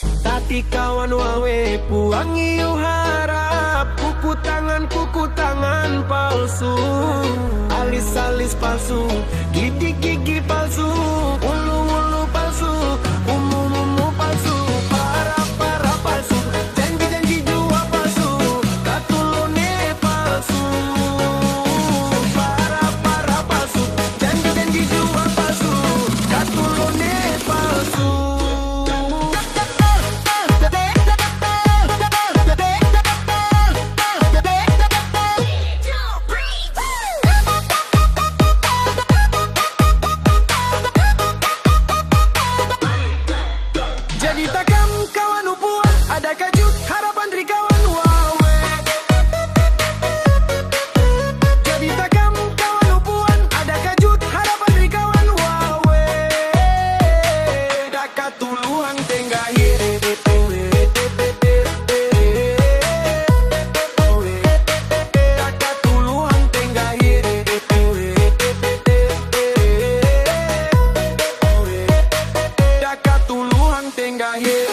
Tati kawan wawe puang iyo harap, kuku tangan palsu, alis palsu, gigi palsu, ulu palsu, umu palsu, para palsu, janji jua palsu, katulone palsu, para palsu, janji jua palsu, katulone palsu. Jadi takam kawan upuan, ada kajut harapan dari kawan wawe. Jadi takam kawan upuan, ada kajut harapan dari kawan wawe. Dakat tuluang tenggahi. Dakat tuluang tenggahi. Dakat tuluang tenggahi.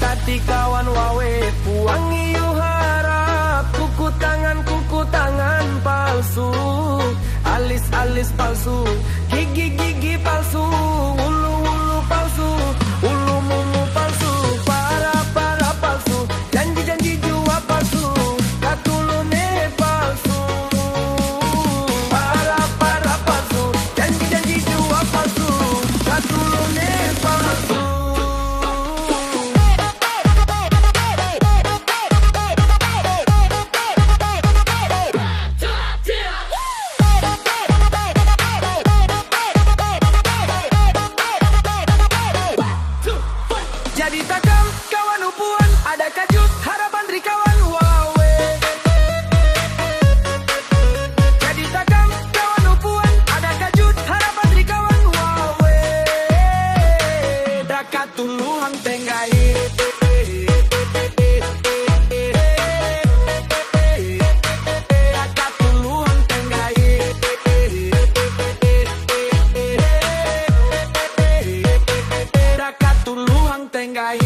Tati kawan wawe puang iyo harap, kuku tangan palsu, alis palsu, gigi palsu, ulu palsu, ulu palsu, para palsu, janji jua palsu, katulone palsu, para palsu, janji jua palsu, katulone palsu. Jadi takam kawan upuan, ada kajut harapan dari kawan wawe. Jadi takam kawan upuan, ada kajut harapan dari kawan wawe. Dakat tuluang tenggai. Dakat tuluang tenggai. Dakat tuluang tenggai.